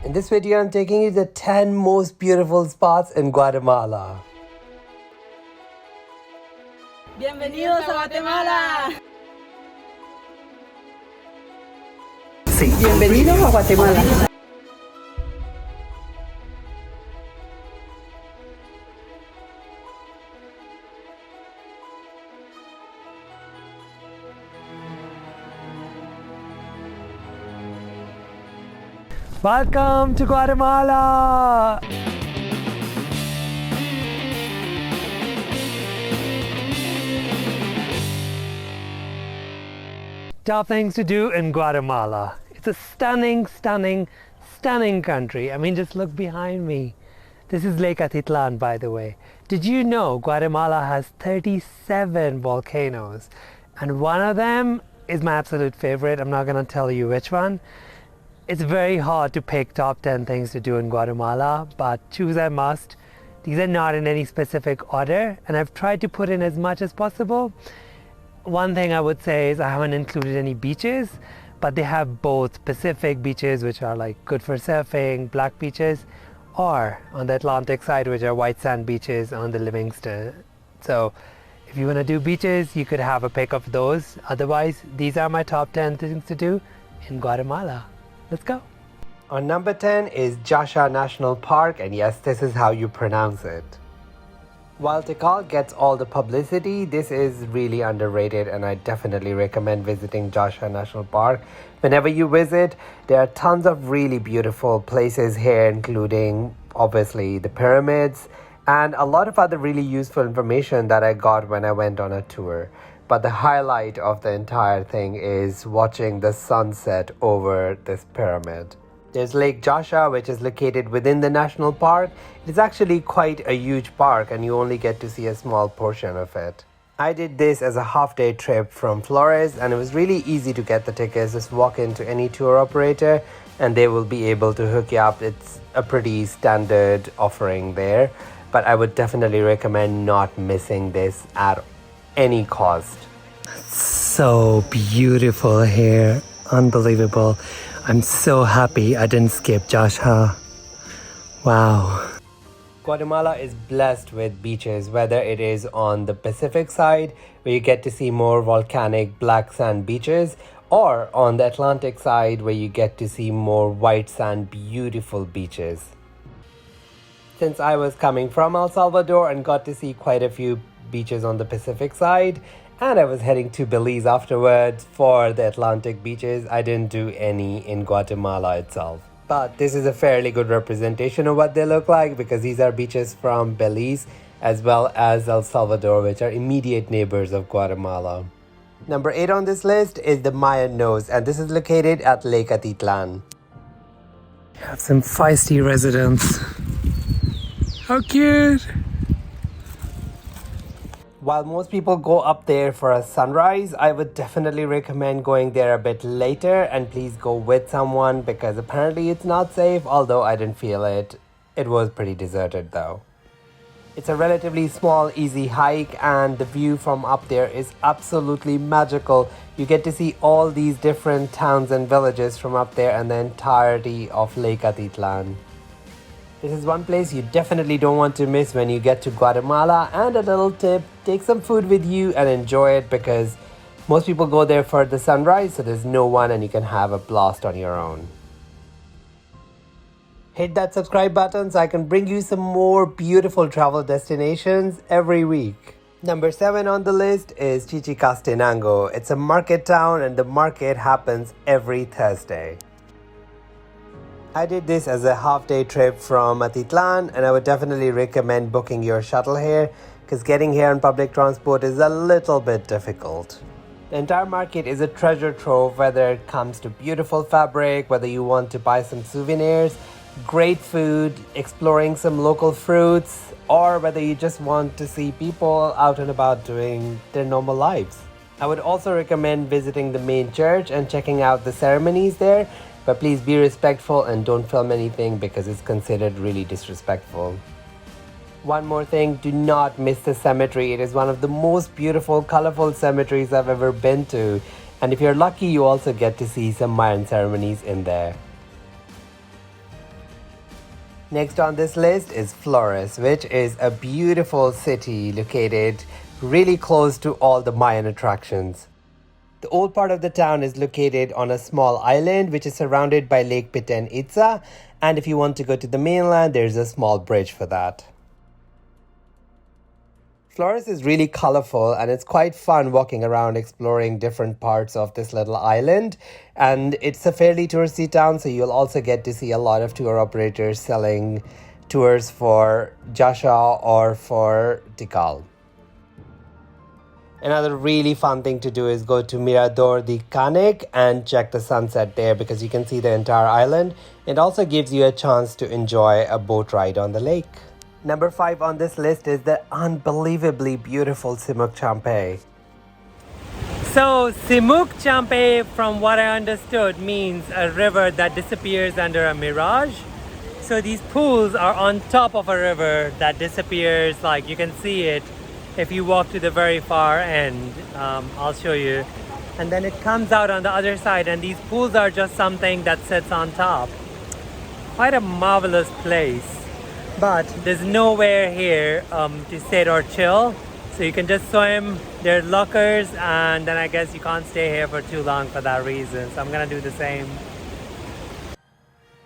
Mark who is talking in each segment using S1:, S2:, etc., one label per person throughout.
S1: In this video, I'm taking you to the 10 most beautiful spots in Guatemala.
S2: Bienvenidos a Guatemala.
S1: Sí.
S2: Bienvenidos a Guatemala.
S1: Welcome to Guatemala! Top things to do in Guatemala. It's a stunning country. I mean, just look behind me. This is Lake Atitlan, by the way. Did you know Guatemala has 37 volcanoes? And one of them is my absolute favorite. I'm not going to tell you which one. It's very hard to pick top 10 things to do in Guatemala, but choose I must. These are not in any specific order, and I've tried to put in as much as possible. One thing I would say is I haven't included any beaches, but they have both Pacific beaches, which are like good for surfing, black beaches, or on the Atlantic side, which are white sand beaches on the Livingston. So if you want to do beaches, you could have a pick of those. Otherwise, these are my top 10 things to do in Guatemala. Let's go. On number 10 is Yaxha National Park, and yes, this is how you pronounce it. While Tikal gets all the publicity, this is really underrated, and I definitely recommend visiting Yaxha National Park. Whenever you visit, there are tons of really beautiful places here, including obviously the pyramids and a lot of other really useful information that I got when I went on a tour. But the highlight of the entire thing is watching the sunset over this pyramid. There's Lake Yaxha, which is located within the national park. It is actually quite a huge park, and you only get to see a small portion of it. I did this as a half-day trip from Flores, and it was really easy to get the tickets. Just walk into any tour operator and they will be able to hook you up. It's a pretty standard offering there, but I would definitely recommend not missing this at any cost. So beautiful here, unbelievable. I'm so happy I didn't skip Yaxha. Wow. Guatemala is blessed with beaches, whether it is on the Pacific side, where you get to see more volcanic black sand beaches, or on the Atlantic side, where you get to see more white sand beautiful beaches. Since I was coming from El Salvador and got to see quite a few beaches on the Pacific side, and I was heading to Belize afterwards for the Atlantic beaches, I didn't do any in Guatemala itself. But this is a fairly good representation of what they look like, because these are beaches from Belize as well as El Salvador, which are immediate neighbors of Guatemala. Number 8 on this list is the Mayan Nose, and this is located at Lake Atitlan. Have some feisty residents. How cute! While most people go up there for a sunrise, I would definitely recommend going there a bit later, and please go with someone, because apparently it's not safe, although I didn't feel it. It was pretty deserted though. It's a relatively small, easy hike, and the view from up there is absolutely magical. You get to see all these different towns and villages from up there and the entirety of Lake Atitlan. This is one place you definitely don't want to miss when you get to Guatemala. And a little tip, take some food with you and enjoy it, because most people go there for the sunrise, so there's no one and you can have a blast on your own. Hit that subscribe button so I can bring you some more beautiful travel destinations every week. Number 7 on the list is Chichicastenango. It's a market town, and the market happens every Thursday. I did this as a half-day trip from Atitlan, and I would definitely recommend booking your shuttle here, because getting here on public transport is a little bit difficult. The entire market is a treasure trove, whether it comes to beautiful fabric, whether you want to buy some souvenirs, great food, exploring some local fruits, or whether you just want to see people out and about doing their normal lives. I would also recommend visiting the main church and checking out the ceremonies there, but please be respectful and don't film anything, because it's considered really disrespectful. One more thing, do not miss the cemetery. It is one of the most beautiful, colorful cemeteries I've ever been to. And if you're lucky, you also get to see some Mayan ceremonies in there. Next on this list is Flores, which is a beautiful city located really close to all the Mayan attractions. The old part of the town is located on a small island which is surrounded by Lake Piten Itza, and if you want to go to the mainland, there's a small bridge for that. Flores is really colorful and it's quite fun walking around exploring different parts of this little island, and it's a fairly touristy town, so you'll also get to see a lot of tour operators selling tours for Yaxha or for Tikal. Another really fun thing to do is go to Mirador de Canek and check the sunset there because you can see the entire island. It also gives you a chance to enjoy a boat ride on the lake. Number 5 on this list is the unbelievably beautiful Semuc Champey. So Semuc Champey, from what I understood, means a river that disappears under a mirage. So these pools are on top of a river that disappears, like you can see it if you walk to the very far end. I'll show you. And then it comes out on the other side, and these pools are just something that sits on top. Quite a marvelous place. But there's nowhere here to sit or chill, so you can just swim. There are lockers, and then I guess you can't stay here for too long for that reason, so I'm gonna do the same.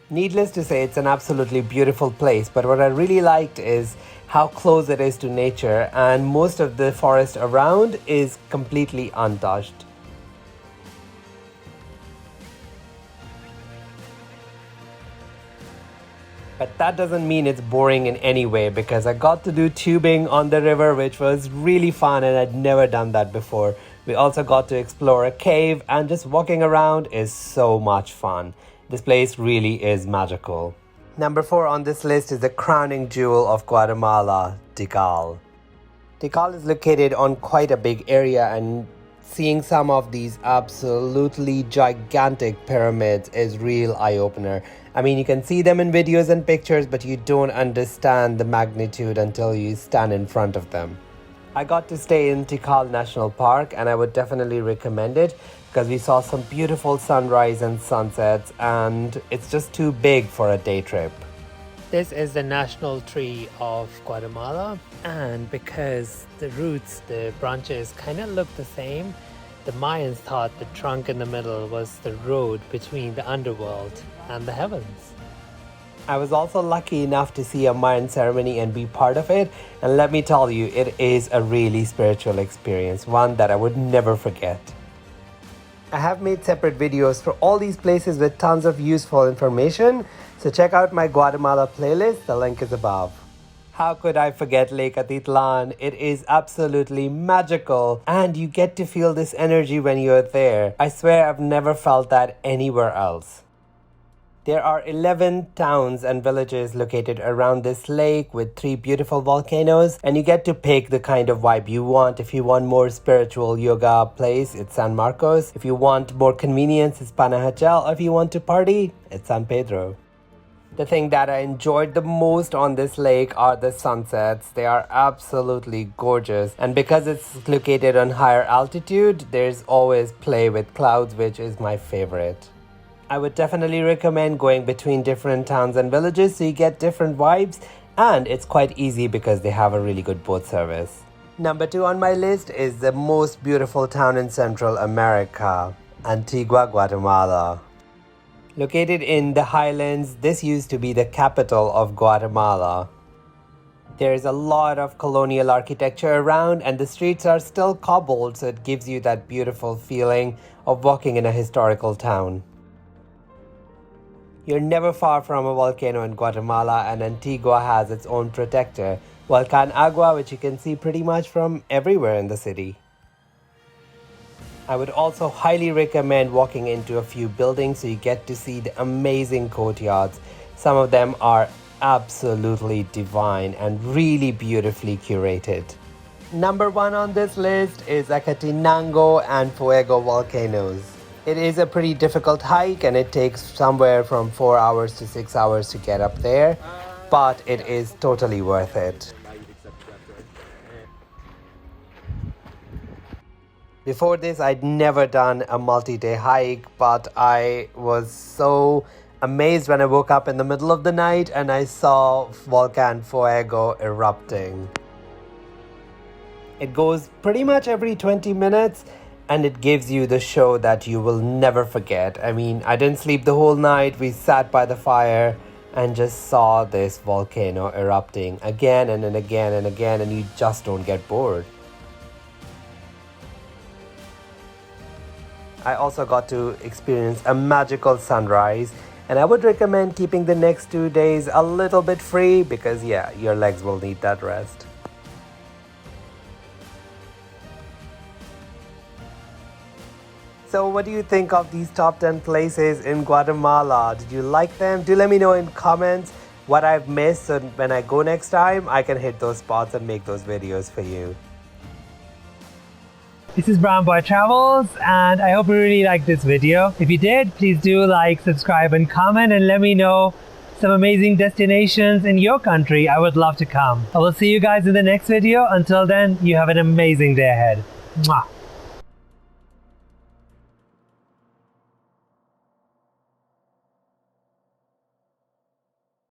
S1: Needless to say, it's an absolutely beautiful place, but what I really liked is how close it is to nature, and most of the forest around is completely untouched. But that doesn't mean it's boring in any way, because I got to do tubing on the river, which was really fun and I'd never done that before. We also got to explore a cave, and just walking around is so much fun. This place really is magical. Number 4 on this list is the crowning jewel of Guatemala, Tikal. Tikal is located on quite a big area, and seeing some of these absolutely gigantic pyramids is real eye-opener. I mean, you can see them in videos and pictures, but you don't understand the magnitude until you stand in front of them. I got to stay in Tikal National Park, and I would definitely recommend it because we saw some beautiful sunrise and sunsets, and it's just too big for a day trip. This is the national tree of Guatemala, and because the roots, the branches kind of look the same, the Mayans thought the trunk in the middle was the road between the underworld and the heavens. I was also lucky enough to see a Mayan ceremony and be part of it, and let me tell you, it is a really spiritual experience, one that I would never forget. I have made separate videos for all these places with tons of useful information, so check out my Guatemala playlist, the link is above. How could I forget Lake Atitlan? It is absolutely magical, and you get to feel this energy when you're there. I swear I've never felt that anywhere else. There are 11 towns and villages located around this lake with 3 beautiful volcanoes, and you get to pick the kind of vibe you want. If you want more spiritual yoga place, it's San Marcos. If you want more convenience, it's Panajachel. Or if you want to party, it's San Pedro. The thing that I enjoyed the most on this lake are the sunsets. They are absolutely gorgeous, and because it's located on higher altitude, there's always play with clouds, which is my favorite. I would definitely recommend going between different towns and villages so you get different vibes, and it's quite easy because they have a really good boat service. Number 2 on my list is the most beautiful town in Central America, Antigua Guatemala. Located in the highlands, this used to be the capital of Guatemala. There is a lot of colonial architecture around, and the streets are still cobbled, so it gives you that beautiful feeling of walking in a historical town. You're never far from a volcano in Guatemala, and Antigua has its own protector, Volcan Agua, which you can see pretty much from everywhere in the city. I would also highly recommend walking into a few buildings so you get to see the amazing courtyards. Some of them are absolutely divine and really beautifully curated. Number 1 on this list is Acatenango and Fuego volcanoes. It is a pretty difficult hike, and it takes somewhere from 4 hours to 6 hours to get up there, but it is totally worth it. Before this, I'd never done a multi-day hike, but I was so amazed when I woke up in the middle of the night and I saw Volcan Fuego erupting. It goes pretty much every 20 minutes and it gives you the show that you will never forget. I mean, I didn't sleep the whole night. We sat by the fire and just saw this volcano erupting again and again and again, and you just don't get bored. I also got to experience a magical sunrise, and I would recommend keeping the next 2 days a little bit free because yeah, your legs will need that rest. So what do you think of these top 10 places in Guatemala? Did you like them? Do let me know in comments what I've missed, so when I go next time, I can hit those spots and make those videos for you. This is Brown Boy Travels, and I hope you really liked this video. If you did, please do like, subscribe, and comment, and let me know some amazing destinations in your country. I would love to come. I will see you guys in the next video. Until then, you have an amazing day ahead. Mwah.